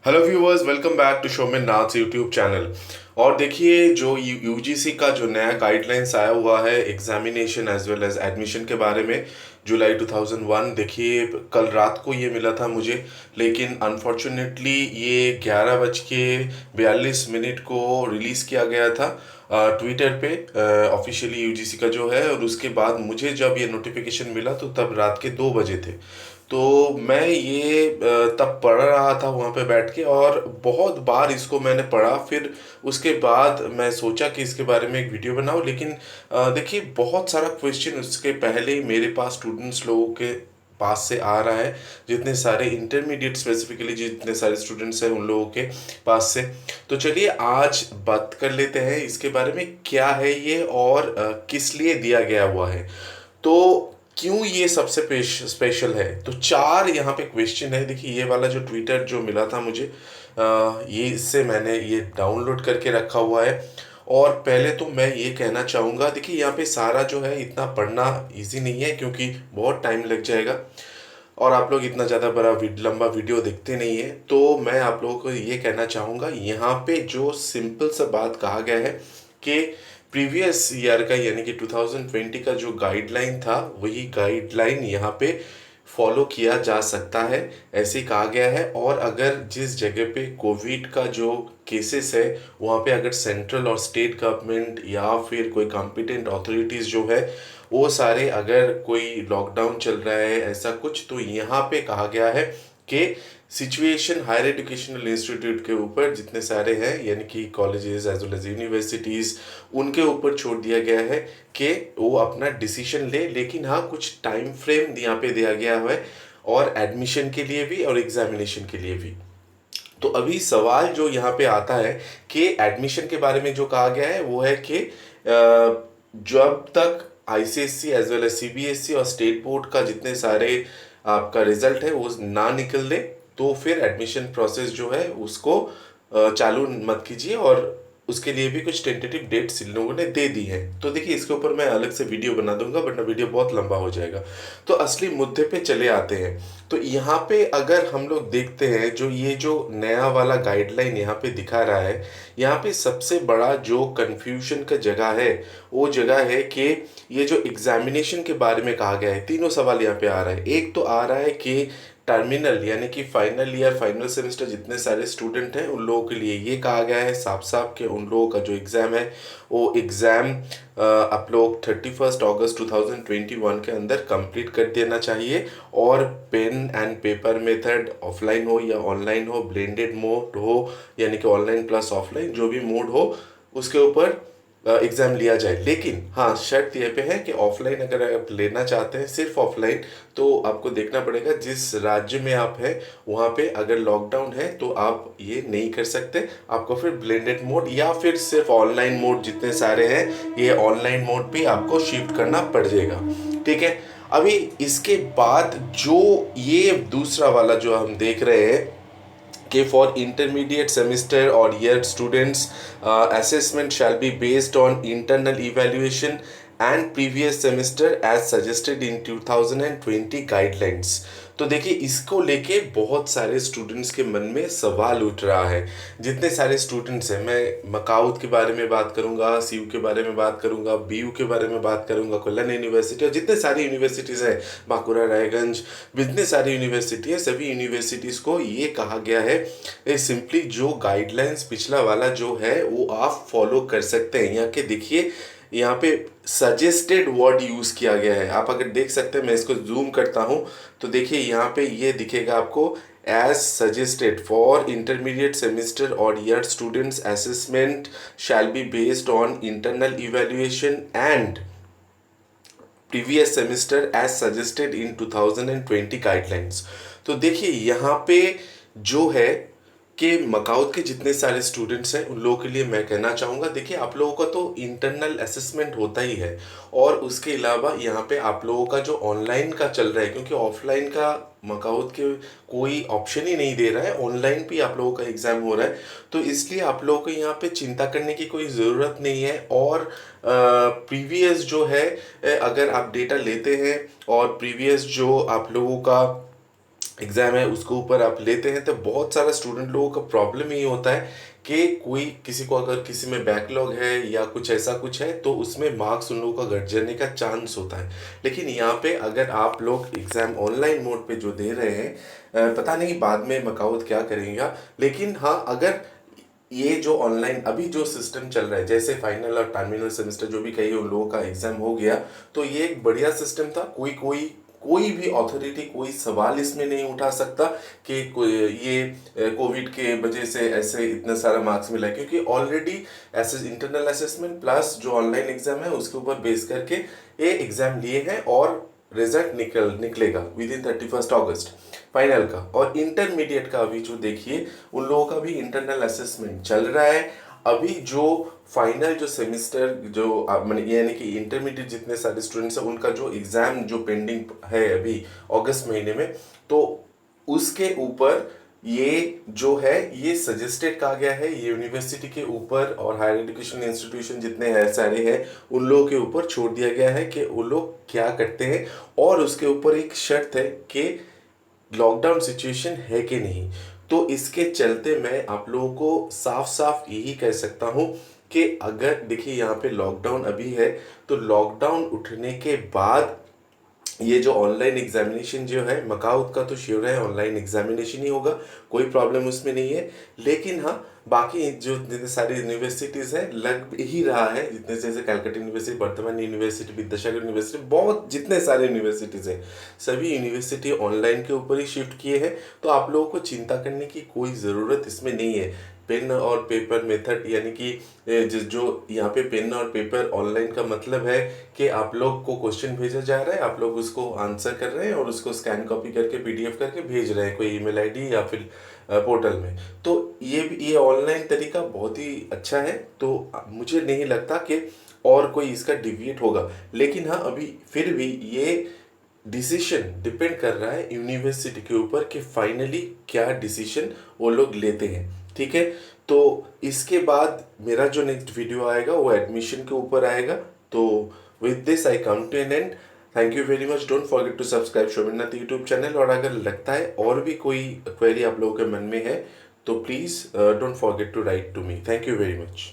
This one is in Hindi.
Hello viewers, welcome back to Somen Nath YouTube channel. और देखिए, जो यूजीसी का जो नया गाइडलाइंस आया हुआ है examination as well as admission के बारे में, जुलाई 2001। देखिए, कल रात को ये मिला था मुझे, लेकिन अनफॉर्चुनेटली ये 11:42 को रिलीज़ किया गया था ट्विटर पे ऑफिशियली यूजीसी का जो है। और उसके बाद मुझे जब ये नोटिफिकेशन मिला तो तब रात के 2 बजे थे। तो मैं ये तब पढ़ रहा था वहाँ पे बैठ के, और बहुत बार इसको मैंने पढ़ा। फिर उसके बाद मैं सोचा कि इसके बारे में एक वीडियो बनाऊँ, लेकिन देखिए, बहुत सारा क्वेश्चन उसके पहले ही मेरे पास स्टूडेंट्स लोगों के पास से आ रहा है। जितने सारे इंटरमीडिएट स्पेसिफिकली जितने सारे स्टूडेंट्स हैं उन लोगों के पास से। तो चलिए आज बात कर लेते हैं इसके बारे में, क्या है ये और किस लिए दिया गया हुआ है। तो क्यों ये सबसे स्पेशल है, तो चार यहाँ पे क्वेश्चन है। देखिए, ये वाला जो ट्विटर जो मिला था मुझे, ये इससे मैंने ये डाउनलोड करके रखा हुआ है। और पहले तो मैं ये कहना चाहूँगा, देखिए यहाँ पे सारा जो है इतना पढ़ना इजी नहीं है, क्योंकि बहुत टाइम लग जाएगा और आप लोग इतना ज़्यादा बड़ा लंबा वीडियो देखते नहीं है। तो मैं आप लोगों को ये कहना चाहूँगा, यहाँ पे जो सिंपल सा बात कहा गया है कि प्रीवियस ईयर का यानी कि 2020 का जो गाइडलाइन था, वही गाइडलाइन यहाँ पे फॉलो किया जा सकता है, ऐसे ही कहा गया है। और अगर जिस जगह पे कोविड का जो केसेस है, वहाँ पे अगर सेंट्रल और स्टेट गवर्नमेंट या फिर कोई कॉम्पिटेंट अथॉरिटीज़ जो है, वो सारे अगर कोई लॉकडाउन चल रहा है ऐसा कुछ, तो यहाँ पे कहा गया है कि सिचुएशन हायर एजुकेशनल इंस्टीट्यूट के ऊपर जितने सारे हैं, यानी कि colleges as well as universities, उनके ऊपर छोड़ दिया गया है कि वो अपना डिसीजन ले। लेकिन हाँ, कुछ टाइम फ्रेम यहाँ पे दिया गया है, और एडमिशन के लिए भी और एग्जामिनेशन के लिए भी। तो अभी सवाल जो यहाँ पे आता है कि एडमिशन के बारे में जो कहा गया है वो है कि जब तक ICSC as well as CBSE और स्टेट बोर्ड का जितने सारे आपका रिजल्ट है वो ना निकल दे, तो फिर एडमिशन प्रोसेस जो है उसको चालू मत कीजिए। और उसके लिए भी कुछ टेंटेटिव डेट्स इन लोगों ने दे दी है। तो देखिए, इसके ऊपर मैं अलग से वीडियो बना दूंगा, वरना वीडियो बहुत लंबा हो जाएगा। तो असली मुद्दे पे चले आते हैं। तो यहाँ पे अगर हम लोग देखते हैं, जो ये जो नया वाला गाइडलाइन यहाँ पे दिखा रहा है, यहाँ पे सबसे बड़ा जो कंफ्यूजन का जगह है, वो जगह है कि ये जो एग्जामिनेशन के बारे में कहा गया है, तीनों सवाल यहाँ पे आ रहा है। एक तो आ रहा है कि टर्मिनल यानी कि फाइनल ईयर फाइनल सेमेस्टर जितने सारे स्टूडेंट हैं उन लोगों के लिए ये कहा गया है साफ साफ कि उन लोगों का जो एग्ज़ाम है, वो एग्ज़ाम आप लोग 31 अगस्त 2021 के अंदर कंप्लीट कर देना चाहिए। और pen and paper method offline हो या ऑनलाइन हो, ब्लेंडेड मोड हो यानी कि ऑनलाइन प्लस ऑफलाइन, जो भी मोड हो उसके ऊपर एग्ज़ाम लिया जाए। लेकिन हाँ, शर्त ये पे है कि ऑफलाइन अगर आप लेना चाहते हैं, सिर्फ ऑफलाइन, तो आपको देखना पड़ेगा जिस राज्य में आप हैं वहाँ पे अगर लॉकडाउन है तो आप ये नहीं कर सकते। आपको फिर ब्लेंडेड मोड या फिर सिर्फ ऑनलाइन मोड जितने सारे हैं, ये ऑनलाइन मोड पे आपको शिफ्ट करना पड़ जाएगा। ठीक है। अभी इसके बाद जो ये दूसरा वाला जो हम देख रहे हैं कि for intermediate semester or year students, assessment shall be based on internal evaluation and previous semester as suggested in 2020 guidelines। तो देखिए, इसको लेके बहुत सारे स्टूडेंट्स के मन में सवाल उठ रहा है। जितने सारे स्टूडेंट्स हैं, मैं मकाउत के बारे में बात करूंगा, सीयू के बारे में बात करूंगा, बीयू के बारे में बात करूंगा, कोल्लम यूनिवर्सिटी और जितने सारी यूनिवर्सिटीज़ हैं, बांकुरा, रायगंज, जितने सारी यूनिवर्सिटी है, सभी यूनिवर्सिटीज़ को ये कहा गया है सिंपली जो गाइडलाइंस पिछला वाला जो है वो आप फॉलो कर सकते हैं। यहाँ के देखिए, यहाँ पे सजेस्टेड वर्ड यूज़ किया गया है। आप अगर देख सकते हैं, मैं इसको जूम करता हूँ तो देखिए यहाँ पे ये दिखेगा आपको, as suggested for intermediate semester और year students assessment shall be based on internal evaluation and previous semester as suggested in 2020 guidelines. तो देखिए यहाँ पे जो है कि मकाउत के जितने सारे स्टूडेंट्स हैं उन लोगों के लिए मैं कहना चाहूँगा, देखिए आप लोगों का तो इंटरनल असेसमेंट होता ही है, और उसके अलावा यहाँ पे आप लोगों का जो ऑनलाइन का चल रहा है, क्योंकि ऑफलाइन का मकाउत के कोई ऑप्शन ही नहीं दे रहा है, ऑनलाइन भी आप लोगों का एग्ज़ाम हो रहा है। तो इसलिए आप लोगों को यहाँ पे चिंता करने की कोई ज़रूरत नहीं है। और प्रीवियस जो है, अगर आप डेटा लेते हैं और प्रीवियस जो आप लोगों का एग्ज़ाम है उसके ऊपर आप लेते हैं, तो बहुत सारा स्टूडेंट लोगों का प्रॉब्लम ये होता है कि कोई किसी को अगर किसी में बैकलॉग है या कुछ ऐसा कुछ है तो उसमें मार्क्स उन लोगों का घट जाने का चांस होता है। लेकिन यहाँ पे अगर आप लोग एग्ज़ाम ऑनलाइन मोड पे जो दे रहे हैं, पता नहीं बाद में मकाउट क्या करेगा, लेकिन हाँ अगर ये जो ऑनलाइन अभी जो सिस्टम चल रहा है, जैसे फाइनल और टर्मिनल सेमेस्टर जो भी कही उन लोगों का एग्जाम हो गया, तो ये एक बढ़िया सिस्टम था। कोई कोई कोई भी अथॉरिटी कोई सवाल इसमें नहीं उठा सकता कि ये कोविड के वजह से ऐसे इतना सारा मार्क्स मिला है, क्योंकि ऑलरेडी इंटरनल असेसमेंट प्लस जो ऑनलाइन एग्जाम है उसके ऊपर बेस करके ये एग्जाम लिए हैं और रिजल्ट निकलेगा विद इन 31 अगस्त फाइनल का। और इंटरमीडिएट का अभी जो देखिए उन लोगों का भी इंटरनल असेसमेंट चल रहा है। अभी जो फाइनल जो सेमेस्टर जो यानी कि इंटरमीडिएट जितने सारे स्टूडेंट्स हैं उनका जो एग्जाम जो पेंडिंग है अभी अगस्त महीने में, तो उसके ऊपर ये जो है ये सजेस्टेड कहा गया है, ये यूनिवर्सिटी के ऊपर और हायर एजुकेशन इंस्टीट्यूशन जितने हैं सारे हैं उन लोगों के ऊपर छोड़ दिया गया है कि वो लोग क्या करते हैं। और उसके ऊपर एक शर्त है कि लॉकडाउन सिचुएशन है कि नहीं। तो इसके चलते मैं आप लोगों को साफ साफ यही कह सकता हूँ कि अगर देखिए यहाँ पे लॉकडाउन अभी है, तो लॉकडाउन उठने के बाद ये जो ऑनलाइन एग्जामिनेशन जो है मकाउट का तो श्योर है ऑनलाइन एग्जामिनेशन ही होगा, कोई प्रॉब्लम उसमें नहीं है। लेकिन हाँ बाकी जो जितने सारी यूनिवर्सिटीज़ हैं लग ही रहा है, जितने जैसे Calcutta university, Bardhaman university, Vidyasagar university, बहुत जितने सारे यूनिवर्सिटीज़ हैं सभी यूनिवर्सिटी ऑनलाइन के ऊपर ही शिफ्ट किए हैं। तो आप लोगों को चिंता करने की कोई ज़रूरत इसमें नहीं है। पेन और पेपर मेथड यानी कि जो यहाँ पे पेन और पेपर ऑनलाइन का मतलब है कि आप लोग को क्वेश्चन भेजा जा रहा है, आप लोग उसको आंसर कर रहे हैं और उसको स्कैन कॉपी करके पीडीएफ करके भेज रहे हैं कोई ईमेल आईडी या फिर पोर्टल में। तो ये ऑनलाइन तरीका बहुत ही अच्छा है, तो मुझे नहीं लगता कि और कोई इसका डिविएट होगा। लेकिन हाँ अभी फिर भी ये डिसीजन डिपेंड कर रहा है यूनिवर्सिटी के ऊपर कि फाइनली क्या डिसीजन वो लोग लेते हैं। ठीक है, तो इसके बाद मेरा जो नेक्स्ट वीडियो आएगा वो एडमिशन के ऊपर आएगा। तो with this I come to an end. Thank you very much. Don't forget to subscribe Shobhinath YouTube channel. और अगर लगता है और भी कोई क्वेरी आप लोगों के मन में है तो please don't forget to write to me. Thank you very much.